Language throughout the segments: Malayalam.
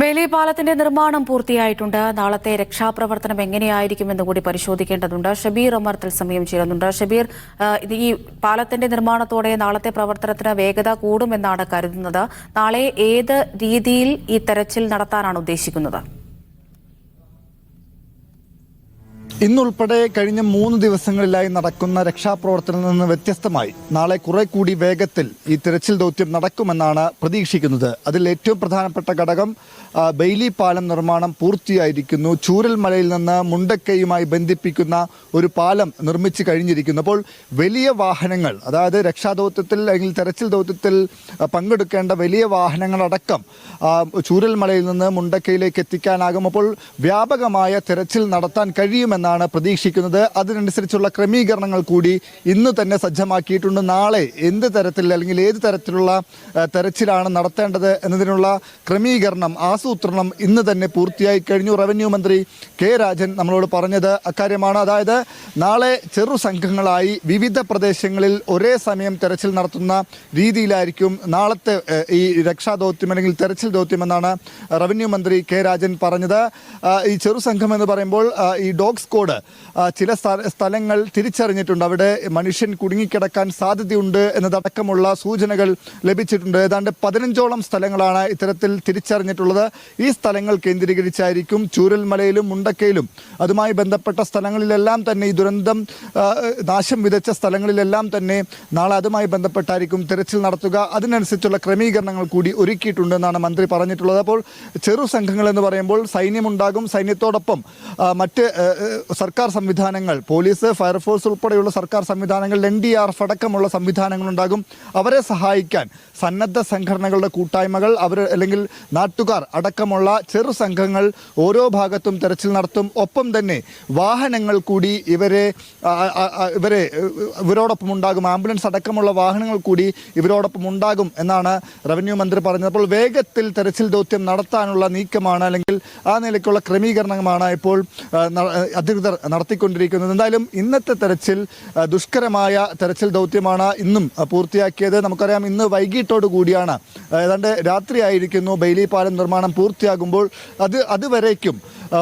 വേലി പാലത്തിന്റെ നിർമ്മാണം പൂർത്തിയായിട്ടുണ്ട്. നാളത്തെ രക്ഷാപ്രവർത്തനം എങ്ങനെയായിരിക്കുമെന്ന് കൂടി പരിശോധിക്കേണ്ടതുണ്ട്. ഷബീർ ഒമർ തത്സമയം ചേരുന്നുണ്ട്. ഷബീർ, ഈ പാലത്തിന്റെ നിർമ്മാണത്തോടെ നാളത്തെ പ്രവർത്തനത്തിന് വേഗത കൂടുമെന്നാണ് കരുതുന്നത്. നാളെ ഏത് രീതിയിൽ ഈ തെരച്ചിൽ നടത്താനാണ് ഉദ്ദേശിക്കുന്നത്? ഇന്നുൾപ്പെടെ കഴിഞ്ഞ 3 ദിവസങ്ങളിലായി നടക്കുന്ന രക്ഷാപ്രവർത്തനത്തിൽ നിന്ന് വ്യത്യസ്തമായി നാളെ കുറെ കൂടി വേഗത്തിൽ ഈ തിരച്ചിൽ ദൗത്യം നടക്കുമെന്നാണ് പ്രതീക്ഷിക്കുന്നത്. അതിൽ ഏറ്റവും പ്രധാനപ്പെട്ട ഘടകം ബെയിലി പാലം നിർമ്മാണം പൂർത്തിയായിരിക്കുന്നു. ചൂരൽമലയിൽ നിന്ന് മുണ്ടക്കയുമായി ബന്ധിപ്പിക്കുന്ന ഒരു പാലം നിർമ്മിച്ചു കഴിഞ്ഞിരിക്കുന്നു. അപ്പോൾ വലിയ വാഹനങ്ങൾ, അതായത് രക്ഷാദൗത്യത്തിൽ അല്ലെങ്കിൽ തെരച്ചിൽ ദൗത്യത്തിൽ പങ്കെടുക്കേണ്ട വലിയ വാഹനങ്ങളടക്കം ചൂരൽമലയിൽ നിന്ന് മുണ്ടക്കയിലേക്ക് എത്തിക്കാനാകും. അപ്പോൾ വ്യാപകമായ തെരച്ചിൽ നടത്താൻ കഴിയുമെന്നാണ് പ്രതീക്ഷിക്കുന്നത്. അതിനനുസരിച്ചുള്ള ക്രമീകരണങ്ങൾ കൂടി ഇന്ന് തന്നെ സജ്ജമാക്കിയിട്ടുണ്ട്. നാളെ എന്ത് തരത്തിൽ അല്ലെങ്കിൽ ഏത് തരത്തിലുള്ള തെരച്ചിലാണ് നടത്തേണ്ടത് എന്നതിനുള്ള ക്രമീകരണം, ആസൂത്രണം ഇന്ന് തന്നെ പൂർത്തിയായി കഴിഞ്ഞു. റവന്യൂ മന്ത്രി കെ രാജൻ നമ്മളോട് പറഞ്ഞത് അക്കാര്യമാണ്. അതായത് നാളെ ചെറു സംഘങ്ങളായി വിവിധ പ്രദേശങ്ങളിൽ ഒരേ സമയം തെരച്ചിൽ നടത്തുന്ന രീതിയിലായിരിക്കും നാളത്തെ ഈ രക്ഷാദൗത്യം അല്ലെങ്കിൽ തെരച്ചിൽ ദൗത്യം എന്നാണ് റവന്യൂ മന്ത്രി കെ രാജൻ പറഞ്ഞത്. ഈ ചെറു സംഘം എന്ന് പറയുമ്പോൾ ഈ ഡോഗ് സ്ക്വാഡ് ചില സ്ഥലങ്ങൾ തിരിച്ചറിഞ്ഞിട്ടുണ്ട്. അവിടെ മനുഷ്യൻ കുടുങ്ങിക്കിടക്കാൻ സാധ്യതയുണ്ട് എന്നതടക്കമുള്ള സൂചനകൾ ലഭിച്ചിട്ടുണ്ട്. ഏതാണ്ട് 15ഓളം സ്ഥലങ്ങളാണ് ഇത്തരത്തിൽ തിരിച്ചറിഞ്ഞിട്ടുള്ളത്. ഈ സ്ഥലങ്ങൾ കേന്ദ്രീകരിച്ചായിരിക്കും ചൂരൽമലയിലും മുണ്ടക്കയിലും അതുമായി ബന്ധപ്പെട്ട സ്ഥലങ്ങളിലെല്ലാം തന്നെ ഈ ദുരന്തം നാശം വിതച്ച സ്ഥലങ്ങളിലെല്ലാം തന്നെ നാളെ അതുമായി ബന്ധപ്പെട്ടായിരിക്കും തിരച്ചിൽ നടത്തുക. അതിനനുസരിച്ചുള്ള ക്രമീകരണങ്ങൾ കൂടി ഒരുക്കിയിട്ടുണ്ടെന്നാണ് മന്ത്രി പറഞ്ഞിട്ടുള്ളത്. അപ്പോൾ ചെറു സംഘങ്ങൾ എന്ന് പറയുമ്പോൾ സൈന്യമുണ്ടാകും. സൈന്യത്തോടൊപ്പം മറ്റ് സർക്കാർ സംവിധാനങ്ങൾ, പോലീസ്, ഫയർഫോഴ്സ് ഉൾപ്പെടെയുള്ള സർക്കാർ സംവിധാനങ്ങൾ, NDRF അടക്കമുള്ള സംവിധാനങ്ങളുണ്ടാകും. അവരെ സഹായിക്കാൻ സന്നദ്ധ സംഘടനകളുടെ കൂട്ടായ്മകൾ, അവർ അല്ലെങ്കിൽ നാട്ടുകാർ അടക്കമുള്ള ചെറു സംഘങ്ങൾ ഓരോ ഭാഗത്തും തെരച്ചിൽ നടത്തും. ഒപ്പം തന്നെ വാഹനങ്ങൾ കൂടി ഇവരോടൊപ്പം ഉണ്ടാകും. ആംബുലൻസ് അടക്കമുള്ള വാഹനങ്ങൾ കൂടി ഇവരോടൊപ്പം ഉണ്ടാകും എന്നാണ് റവന്യൂ മന്ത്രി പറഞ്ഞത്. അപ്പോൾ വേഗത്തിൽ തെരച്ചിൽ ദൗത്യം നടത്താനുള്ള നീക്കമാണ്, അല്ലെങ്കിൽ ആ നിലയ്ക്കുള്ള ക്രമീകരണമാണ് ഇപ്പോൾ അധികൃതർ നടത്തിക്കൊണ്ടിരിക്കുന്നത്. എന്തായാലും ഇന്നത്തെ തെരച്ചിൽ ദുഷ്കരമായ തെരച്ചിൽ ദൗത്യമാണ് ഇന്നും പൂർത്തിയാക്കിയത്. നമുക്കറിയാം, ഇന്ന് വൈകിട്ടോട് കൂടിയാണ്, ഏതാണ്ട് രാത്രിയായിരിക്കുന്നു ബെയിലി പാലം നിർമ്മാണം പൂർത്തിയാകുമ്പോൾ. അതുവരേക്കും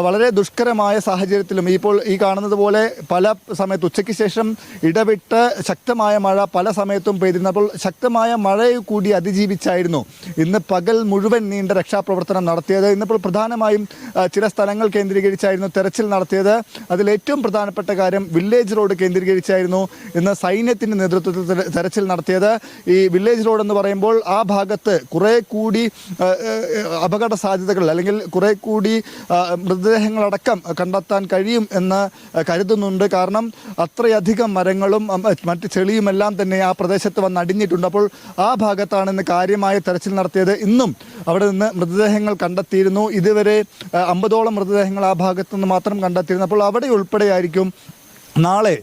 വളരെ ദുഷ്കരമായ സാഹചര്യത്തിലും ഇപ്പോൾ ഈ കാണുന്നത് പോലെ പല സമയത്ത് ഉച്ചയ്ക്ക് ശേഷം ഇടവിട്ട് ശക്തമായ മഴ പല സമയത്തും പെയ്തിരുന്നപ്പോൾ ശക്തമായ മഴയെ കൂടി അതിജീവിച്ചായിരുന്നു ഇന്ന് പകൽ മുഴുവൻ നീണ്ട രക്ഷാപ്രവർത്തനം നടത്തിയത്. ഇന്നിപ്പോൾ പ്രധാനമായും ചില സ്ഥലങ്ങൾ കേന്ദ്രീകരിച്ചായിരുന്നു തെരച്ചിൽ നടത്തിയത്. അതിലേറ്റവും പ്രധാനപ്പെട്ട കാര്യം വില്ലേജ് റോഡ് കേന്ദ്രീകരിച്ചായിരുന്നു ഇന്ന് സൈന്യത്തിൻ്റെ നേതൃത്വത്തിൽ തെരച്ചിൽ നടത്തിയത്. ഈ വില്ലേജ് റോഡ് എന്ന് പറയുമ്പോൾ ആ ഭാഗത്ത് കുറെ കൂടി അപകട സാധ്യതകൾ അല്ലെങ്കിൽ കുറെ കൂടി മൃതദേഹങ്ങളടക്കം കണ്ടെത്താൻ കഴിയും എന്ന് കരുതുന്നുണ്ട്. കാരണം അത്രയധികം മരങ്ങളും മറ്റ് ചെളിയുമെല്ലാം തന്നെ ആ പ്രദേശത്ത് വന്ന് അടിഞ്ഞിട്ടുണ്ട്. അപ്പോൾ ആ ഭാഗത്താണ് ഇന്ന് കാര്യമായ തെരച്ചിൽ നടത്തിയത്. ഇന്നും അവിടെ നിന്ന് മൃതദേഹങ്ങൾ കണ്ടെത്തിയിരുന്നു. ഇതുവരെ 50ഓളം മൃതദേഹങ്ങൾ ആ ഭാഗത്തു നിന്ന് മാത്രം കണ്ടെത്തിയിരുന്നു. അപ്പോൾ അവിടെ ഉൾപ്പെടെയായിരിക്കും നാളെ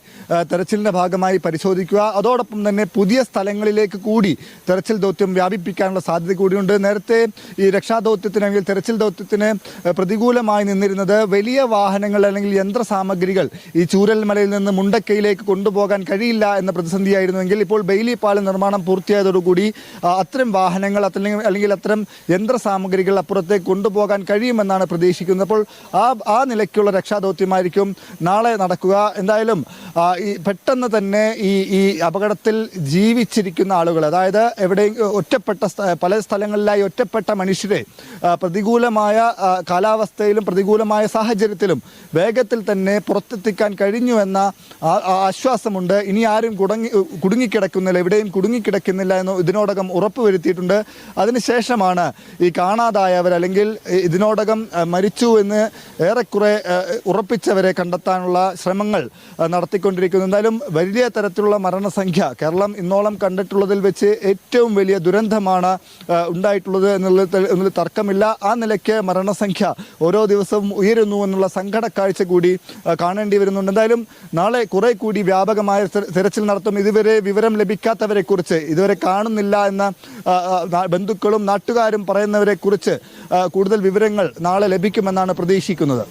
തെരച്ചിലിൻ്റെ ഭാഗമായി പരിശോധിക്കുക. അതോടൊപ്പം തന്നെ പുതിയ സ്ഥലങ്ങളിലേക്ക് കൂടി തെരച്ചിൽ ദൗത്യം വ്യാപിപ്പിക്കാനുള്ള സാധ്യത കൂടിയുണ്ട്. നേരത്തെ ഈ രക്ഷാദൗത്യത്തിന് അല്ലെങ്കിൽ തെരച്ചിൽ ദൗത്യത്തിന് പ്രതികൂലമായി നിന്നിരുന്നത് വലിയ വാഹനങ്ങൾ അല്ലെങ്കിൽ യന്ത്രസാമഗ്രികൾ ഈ ചൂരൽമലയിൽ നിന്ന് മുണ്ടക്കയിലേക്ക് കൊണ്ടുപോകാൻ കഴിയില്ല എന്ന പ്രതിസന്ധിയായിരുന്നുവെങ്കിൽ ഇപ്പോൾ ബെയിലി പാലം നിർമ്മാണം പൂർത്തിയായതോടുകൂടി അത്തരം വാഹനങ്ങൾ അല്ലെങ്കിൽ അത്തരം യന്ത്രസാമഗ്രികൾ അപ്പുറത്തേക്ക് കൊണ്ടുപോകാൻ കഴിയുമെന്നാണ് പ്രതീക്ഷിക്കുന്നത്. അപ്പോൾ ആ നിലയ്ക്കുള്ള രക്ഷാദൗത്യമായിരിക്കും നാളെ നടക്കുക. എന്തായാലും ഈ പെട്ടെന്ന് തന്നെ ഈ അപകടത്തിൽ ജീവിച്ചിരിക്കുന്ന ആളുകൾ, അതായത് ഒറ്റപ്പെട്ട പല സ്ഥലങ്ങളിലായി ഒറ്റപ്പെട്ട മനുഷ്യരെ പ്രതികൂലമായ കാലാവസ്ഥയിലും പ്രതികൂലമായ സാഹചര്യത്തിലും വേഗത്തിൽ തന്നെ പുറത്തെത്തിക്കാൻ കഴിഞ്ഞു എന്ന ആശ്വാസമുണ്ട്. ഇനി ആരും കുടുങ്ങിക്കിടക്കുന്നില്ല, എവിടെയും കുടുങ്ങിക്കിടക്കുന്നില്ല എന്ന് ഇതിനോടകം ഉറപ്പുവരുത്തിയിട്ടുണ്ട്. അതിനുശേഷമാണ് ഈ കാണാതായവർ അല്ലെങ്കിൽ ഇതിനോടകം മരിച്ചു എന്ന് ഏറെക്കുറെ ഉറപ്പിച്ചവരെ കണ്ടെത്താനുള്ള ശ്രമങ്ങൾ നടത്തിക്കൊണ്ടിരിക്കുന്നു. എന്തായാലും വലിയ തരത്തിലുള്ള മരണസംഖ്യ കേരളം ഇന്നോളം കണ്ടിട്ടുള്ളതിൽ വെച്ച് ഏറ്റവും വലിയ ദുരന്തമാണ് ഉണ്ടായിട്ടുള്ളത് എന്നുള്ളത് തർക്കമില്ല. ആ നിലയ്ക്ക് മരണസംഖ്യ ഓരോ ദിവസവും ഉയരുന്നു എന്നുള്ള സങ്കടക്കാഴ്ച കൂടി കാണേണ്ടി വരുന്നുണ്ട്. എന്തായാലും നാളെ കുറെ കൂടി വ്യാപകമായ തിരച്ചിൽ നടത്തും. ഇതുവരെ വിവരം ലഭിക്കാത്തവരെ കുറിച്ച്, ഇതുവരെ കാണുന്നില്ല എന്ന ബന്ധുക്കളും നാട്ടുകാരും പറയുന്നവരെ കുറിച്ച് കൂടുതൽ വിവരങ്ങൾ നാളെ ലഭിക്കുമെന്നാണ് പ്രതീക്ഷിക്കുന്നത്.